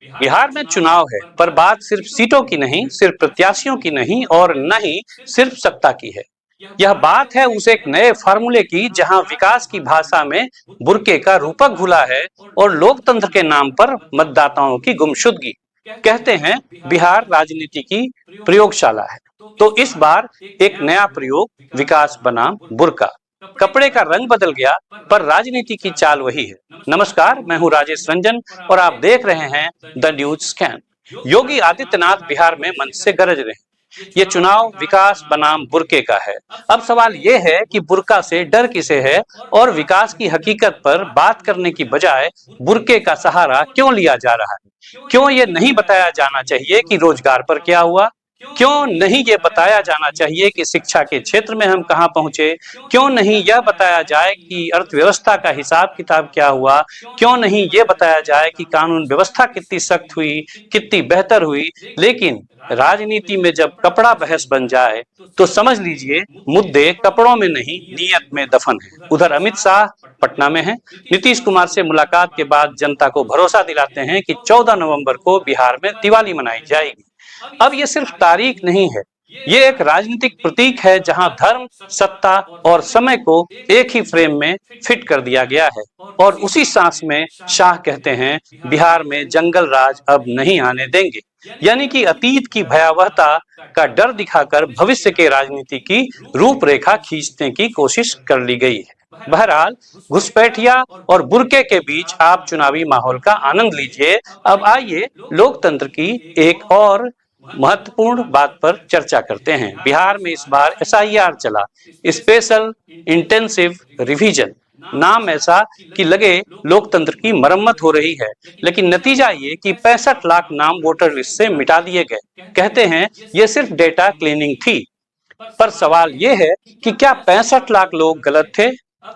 बिहार में चुनाव है, पर बात सिर्फ सीटों की नहीं, सिर्फ प्रत्याशियों की नहीं और न ही सिर्फ सत्ता की है। यह बात है उस एक नए फार्मूले की जहां विकास की भाषा में बुर्के का रूपक घुला है और लोकतंत्र के नाम पर मतदाताओं की गुमशुदगी। कहते हैं बिहार राजनीति की प्रयोगशाला है, तो इस बार एक नया प्रयोग, विकास बनाम बुर्का। कपड़े का रंग बदल गया, पर राजनीति की चाल वही है। नमस्कार, मैं हूं राजेश रंजन और आप देख रहे हैं the news scan. Yogi Adityanath Bihar में मंच से गरज रहे हैं। ये चुनाव विकास बनाम बुर्के का है। अब सवाल ये है कि बुर्का से डर किसे है और विकास की हकीकत पर बात करने की बजाय बुर्के का सहारा क्यों लिया जा रहा है? क्यों ये नहीं बताया जाना चाहिए कि रोजगार पर क्या हुआ? क्यों नहीं ये बताया जाना चाहिए कि शिक्षा के क्षेत्र में हम कहां पहुंचे? क्यों नहीं यह बताया जाए कि अर्थव्यवस्था का हिसाब किताब क्या हुआ? क्यों नहीं ये बताया जाए कि कानून व्यवस्था कितनी सख्त हुई, कितनी बेहतर हुई? लेकिन राजनीति में जब कपड़ा बहस बन जाए तो समझ लीजिए मुद्दे कपड़ों में नहीं, नीयत में दफन है। उधर अमित शाह पटना में हैं। नीतीश कुमार से मुलाकात के बाद जनता को भरोसा दिलाते हैं कि 14 नवंबर को बिहार में दिवाली मनाई जाएगी। अब ये सिर्फ तारीख नहीं है, ये एक राजनीतिक प्रतीक है जहां धर्म, सत्ता और समय को एक ही फ्रेम में फिट कर दिया गया है। और उसी सांस में शाह कहते हैं बिहार में जंगल राज अब नहीं आने देंगे। यानी कि अतीत की भयावहता का डर दिखाकर भविष्य के राजनीति की रूपरेखा खींचने की कोशिश कर ली गई है। बहरहाल घुसपैठिया और बुर्के के बीच आप चुनावी माहौल का आनंद लीजिए। अब आइए लोकतंत्र की एक और महत्वपूर्ण बात पर चर्चा करते हैं। बिहार में इस बार एसआईआर चला, स्पेशल इंटेंसिव रिवीजन। नाम ऐसा कि लगे लोकतंत्र की मरम्मत हो रही है, लेकिन नतीजा ये कि 65 लाख नाम वोटर लिस्ट से मिटा दिए गए। कहते हैं ये सिर्फ डेटा क्लीनिंग थी, पर सवाल ये है कि क्या 65 लाख लोग गलत थे?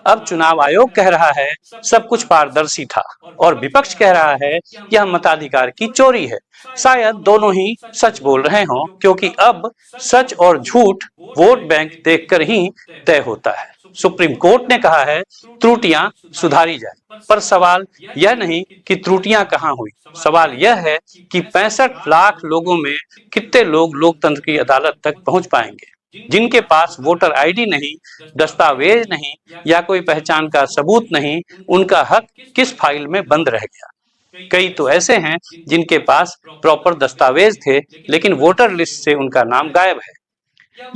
अब चुनाव आयोग कह रहा है सब कुछ पारदर्शी था और विपक्ष कह रहा है यह मताधिकार की चोरी है। शायद दोनों ही सच बोल रहे हों, क्योंकि अब सच और झूठ वोट बैंक देखकर ही तय होता है। सुप्रीम कोर्ट ने कहा है त्रुटियां सुधारी जाए, पर सवाल यह नहीं कि त्रुटियां कहां हुई, सवाल यह है कि 65 लाख लोगों में कितने लोग लोकतंत्र की अदालत तक पहुंच पाएंगे। जिनके पास वोटर आईडी नहीं, दस्तावेज नहीं या कोई पहचान का सबूत नहीं, उनका हक किस फाइल में बंद रह गया? कई तो ऐसे हैं जिनके पास प्रॉपर दस्तावेज थे, लेकिन वोटर लिस्ट से उनका नाम गायब है।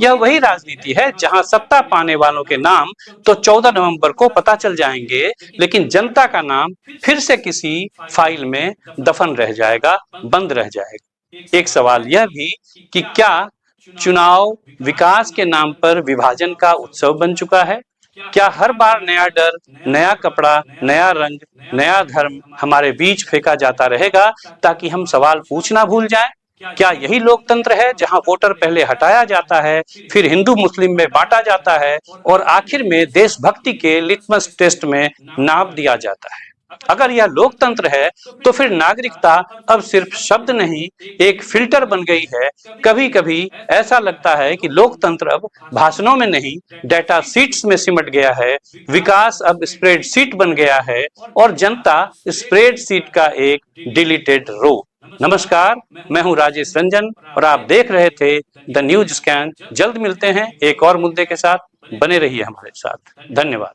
यह वही राजनीति है जहां सत्ता पाने वालों के नाम तो 14 नवंबर को पता चल जाएंगे, लेकिन जनता का नाम फिर से किसी फाइल में दफन रह जाएगा, बंद रह जाएगा। एक सवाल यह भी कि क्या चुनाव विकास के नाम पर विभाजन का उत्सव बन चुका है? क्या हर बार नया डर, नया कपड़ा, नया रंग, नया धर्म हमारे बीच फेंका जाता रहेगा ताकि हम सवाल पूछना भूल जाएं? क्या यही लोकतंत्र है जहां वोटर पहले हटाया जाता है, फिर हिंदू मुस्लिम में बांटा जाता है और आखिर में देशभक्ति के लिटमस टेस्ट में नाप दिया जाता है? अगर यह लोकतंत्र है तो फिर नागरिकता अब सिर्फ शब्द नहीं, एक फिल्टर बन गई है। कभी कभी ऐसा लगता है कि लोकतंत्र अब भाषणों में नहीं, डेटा शीट्स में सिमट गया है। विकास अब स्प्रेडशीट बन गया है और जनता स्प्रेडशीट का एक डिलीटेड रो। नमस्कार, मैं हूं राजेश रंजन और आप देख रहे थे द न्यूज स्कैन। जल्द मिलते हैं एक और मुद्दे के साथ, बने रहिए हमारे साथ। धन्यवाद।